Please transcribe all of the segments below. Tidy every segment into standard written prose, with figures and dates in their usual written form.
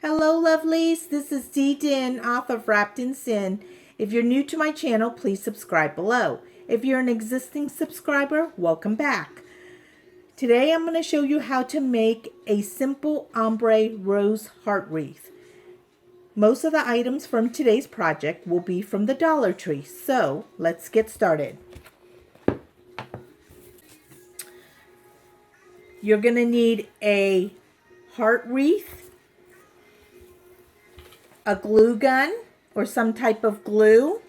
Hello lovelies, this is Dinh, author of Wrapped in Sin. If you're new to my channel, please subscribe below. If you're an existing subscriber, welcome back. Today I'm going to show you how to make a simple ombre rose heart wreath. Most of the items from today's project will be from the Dollar Tree, so let's get started. You're going to need a heart wreath, a glue gun or some type of glue,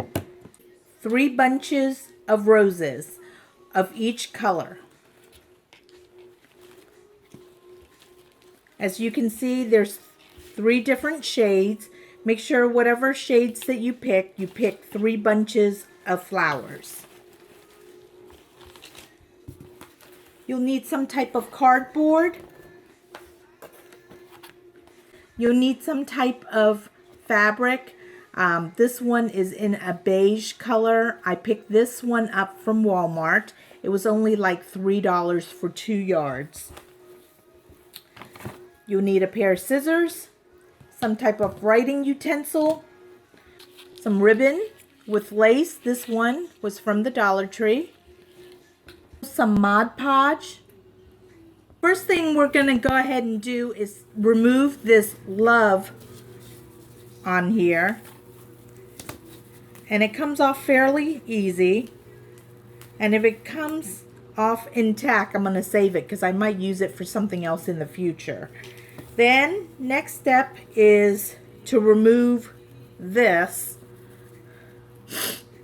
3 bunches of roses of each color. As you can see, there's 3 different shades. Make sure whatever shades that you pick 3 bunches of flowers. You'll need some type of cardboard. You'll need some type of fabric. This one is in a beige color. I picked this one up from Walmart. It was only like $3 for 2 yards. You'll need a pair of scissors, some type of writing utensil, some ribbon with lace. This one was from the Dollar Tree. Some Mod Podge. First thing we're going to go ahead and do is remove this love on here. And it comes off fairly easy. And if it comes off intact, I'm going to save it because I might use it for something else in the future. Then, next step is to remove this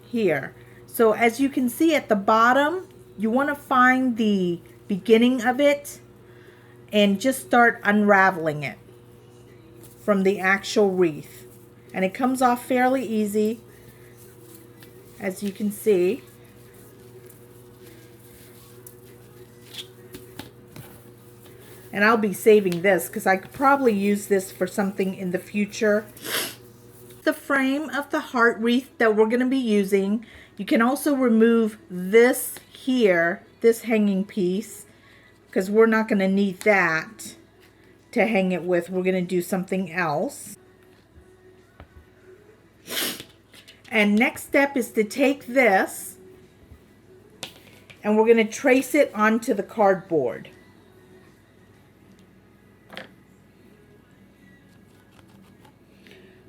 here. So as you can see at the bottom, you want to find the beginning of it and just start unraveling it from the actual wreath. And it comes off fairly easy, as you can see. And I'll be saving this because I could probably use this for something in the future. The frame of the heart wreath that we're going to be using, you can also remove this here, this hanging piece, because we're not going to need that to hang it with. We're going to do something else. And next step is to take this and we're going to trace it onto the cardboard.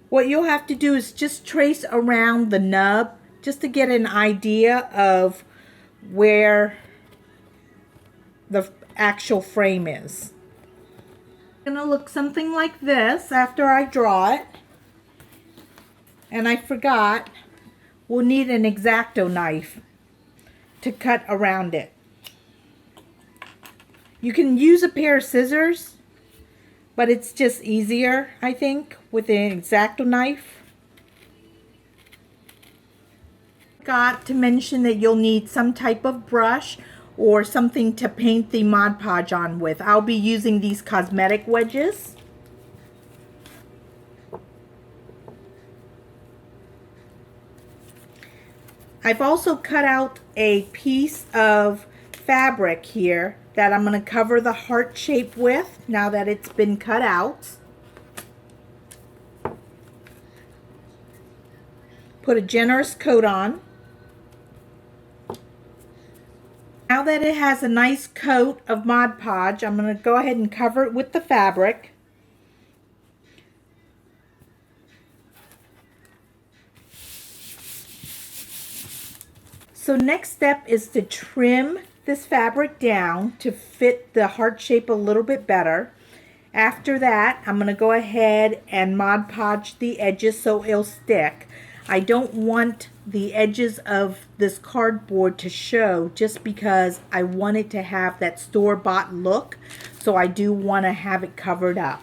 What you'll have to do is just trace around the nub just to get an idea of where the actual frame is. It's going to look something like this after I draw it. And I forgot, we'll need an X-Acto knife to cut around it. You can use a pair of scissors, but it's just easier, I think, with an X-Acto knife. Got to mention that you'll need some type of brush or something to paint the Mod Podge on with. I'll be using these cosmetic wedges. I've also cut out a piece of fabric here that I'm going to cover the heart shape with now that it's been cut out. Put a generous coat on. Now that it has a nice coat of Mod Podge, I'm going to go ahead and cover it with the fabric. So next step is to trim this fabric down to fit the heart shape a little bit better. After that, I'm going to go ahead and Mod Podge the edges so it'll stick. I don't want the edges of this cardboard to show just because I want it to have that store-bought look. So I do want to have it covered up.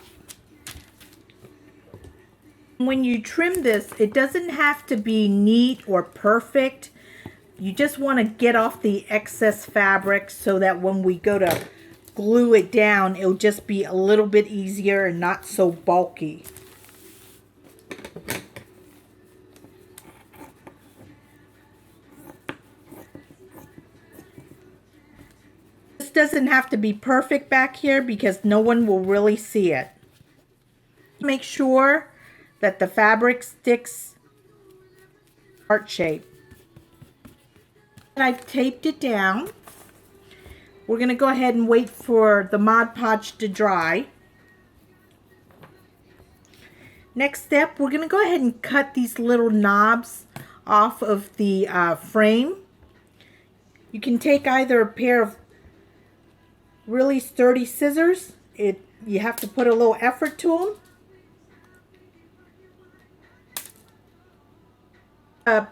When you trim this, it doesn't have to be neat or perfect. You just want to get off the excess fabric so that when we go to glue it down, it'll just be a little bit easier and not so bulky. This doesn't have to be perfect back here because no one will really see it. Make sure that the fabric sticks heart shape. And I've taped it down. We're going to go ahead and wait for the Mod Podge to dry. Next step, we're going to go ahead and cut these little knobs off of the frame. You can take either a pair of really sturdy scissors. You have to put a little effort to them.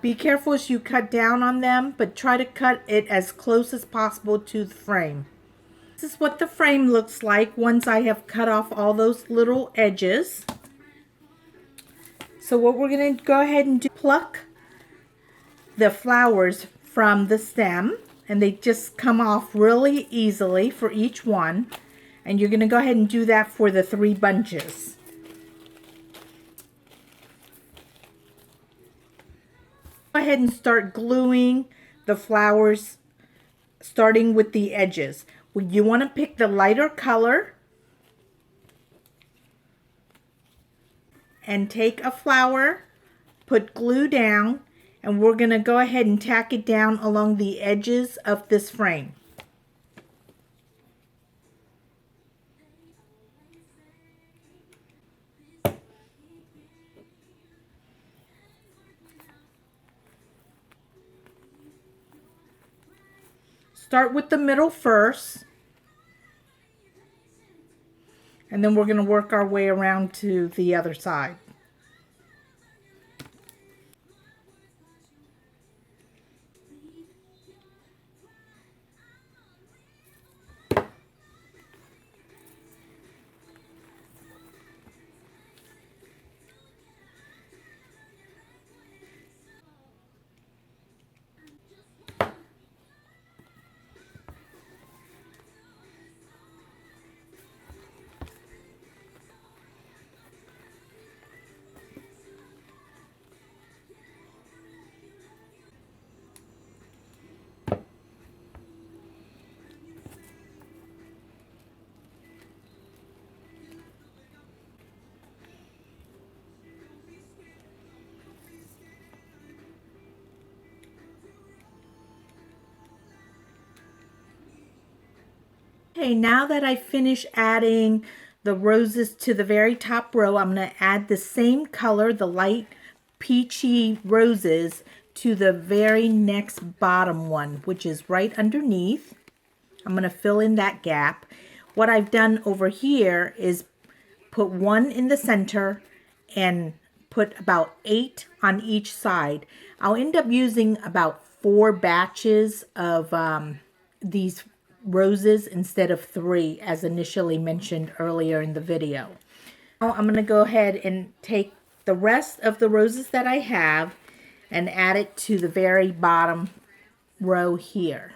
Be careful as you cut down on them, but try to cut it as close as possible to the frame. This is what the frame looks like once I have cut off all those little edges. So what we're going to go ahead and do, pluck the flowers from the stem, and they just come off really easily for each one. And you're going to go ahead and do that for the 3 bunches. Go ahead and start gluing the flowers, starting with the edges. You want to pick the lighter color and take a flower, put glue down, and we're going to go ahead and tack it down along the edges of this frame. Start with the middle first, and then we're going to work our way around to the other side. Okay, now that I finish adding the roses to the very top row, I'm going to add the same color, the light peachy roses, to the very next bottom one, which is right underneath. I'm going to fill in that gap. What I've done over here is put 1 in the center and put about 8 on each side. I'll end up using about 4 batches of these roses instead of 3 as initially mentioned earlier in the video. Now I'm going to go ahead and take the rest of the roses that I have and add it to the very bottom row here.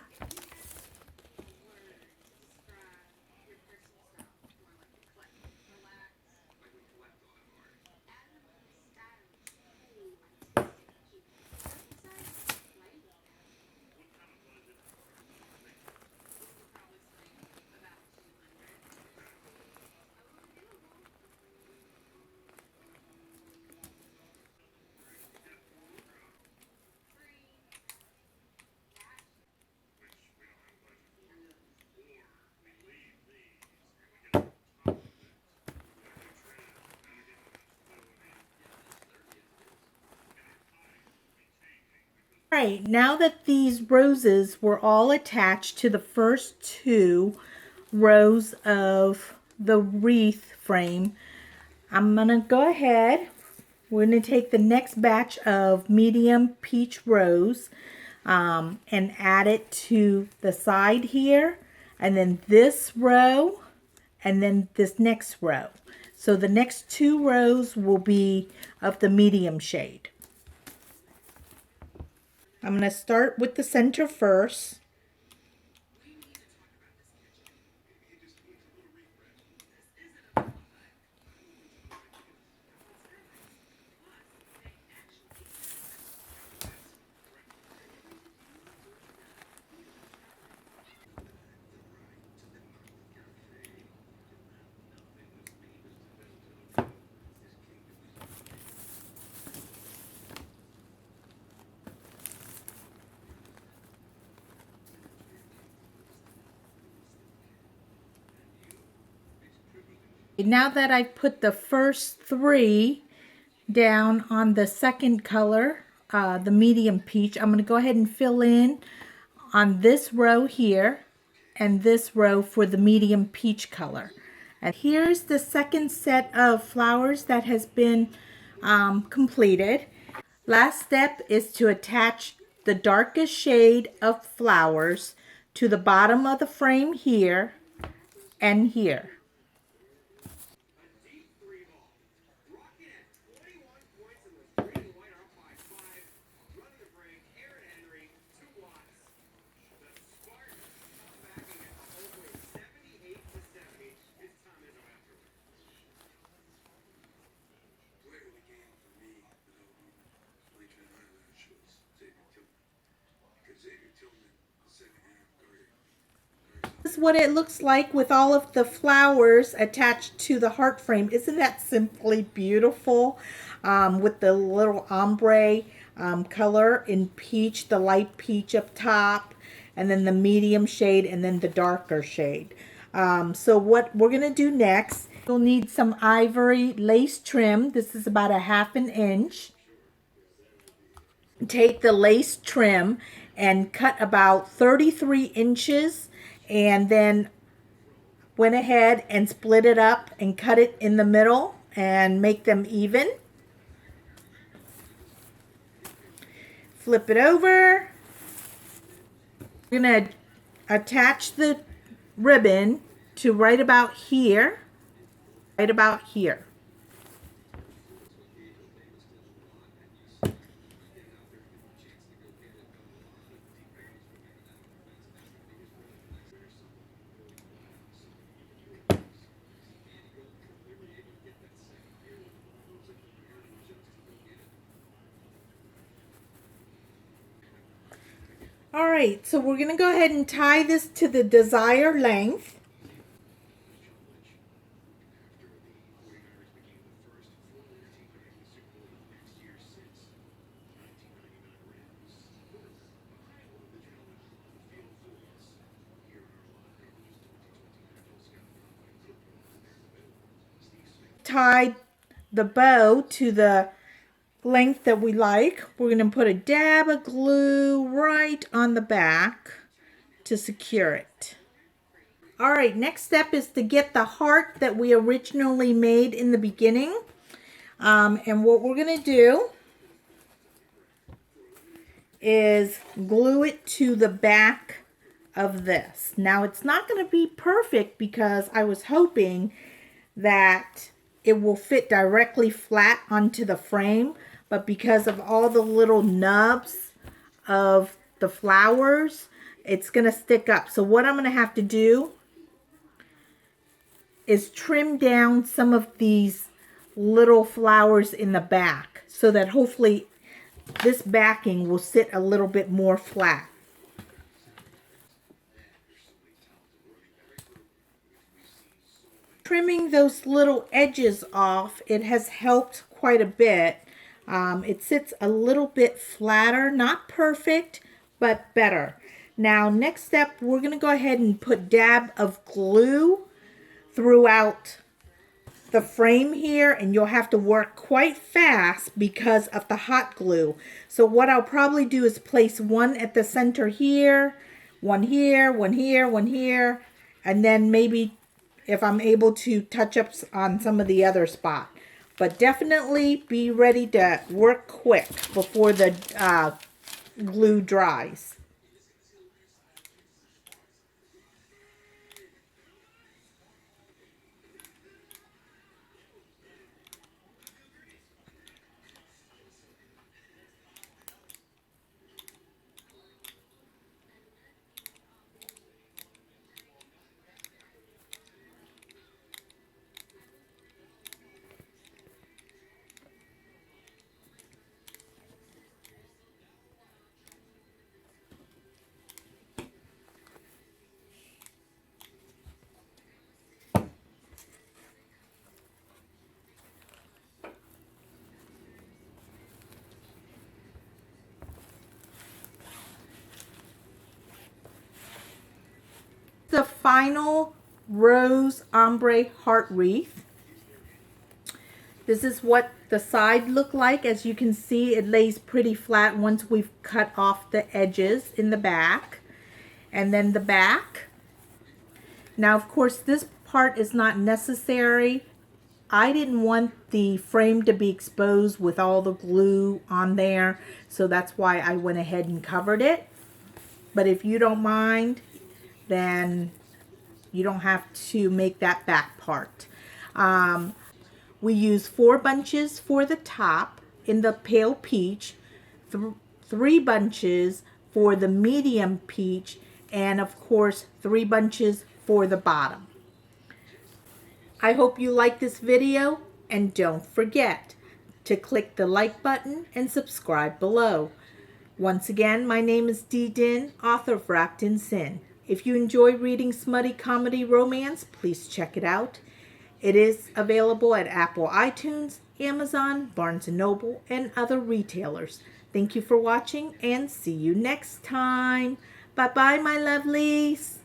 Alright, now that these roses were all attached to the first 2 rows of the wreath frame, I'm going to go ahead, we're going to take the next batch of medium peach rose and add it to the side here, and then this row, and then this next row. So the next 2 rows will be of the medium shade. I'm going to start with the center first. Now that I've put the first 3 down on the second color, the medium peach, I'm going to go ahead and fill in on this row here and this row for the medium peach color. And here's the second set of flowers that has been completed. Last step is to attach the darkest shade of flowers to the bottom of the frame here and here. This is what it looks like with all of the flowers attached to the heart frame. Isn't that simply beautiful? With the little ombre color in peach, the light peach up top, and then the medium shade, and then the darker shade. So what we're going to do next, you'll need some ivory lace trim. This is about a 1/2 inch. Take the lace trim and cut about 33 inches, and then went ahead and split it up and cut it in the middle and make them even. Flip it over. We're going to attach the ribbon to right about here. Right about here. All right, so we're going to go ahead and tie this to the desired length. Tie the bow to the length that we like. We're going to put a dab of glue right on the back to secure it. All right, next step is to get the heart that we originally made in the beginning. And what we're going to do is glue it to the back of this. Now, it's not going to be perfect because I was hoping that it will fit directly flat onto the frame, but because of all the little nubs of the flowers, it's going to stick up. So what I'm going to have to do is trim down some of these little flowers in the back so that hopefully this backing will sit a little bit more flat. Trimming those little edges off, it has helped quite a bit. It sits a little bit flatter, not perfect, but better. Now, next step, we're going to go ahead and put dab of glue throughout the frame here, and you'll have to work quite fast because of the hot glue. So what I'll probably do is place one at the center here, one here, one here, one here, and then maybe if I'm able to touch up on some of the other spot. But definitely be ready to work quick before the glue dries. The final rose ombre heart wreath. This is what the side look like. As you can see, it lays pretty flat once we've cut off the edges in the back. And then the back. Now, of course, this part is not necessary. I didn't want the frame to be exposed with all the glue on there, so that's why I went ahead and covered it. But if you don't mind, then you don't have to make that back part. We use 4 bunches for the top in the pale peach, 3 bunches for the medium peach, and of course 3 bunches for the bottom. I hope you like this video, and don't forget to click the like button and subscribe below. Once again, my name is Dinh, author of Wrapped in Sin. If you enjoy reading smutty comedy romance, please check it out. It is available at Apple iTunes, Amazon, Barnes & Noble, and other retailers. Thank you for watching, and see you next time. Bye-bye, my lovelies.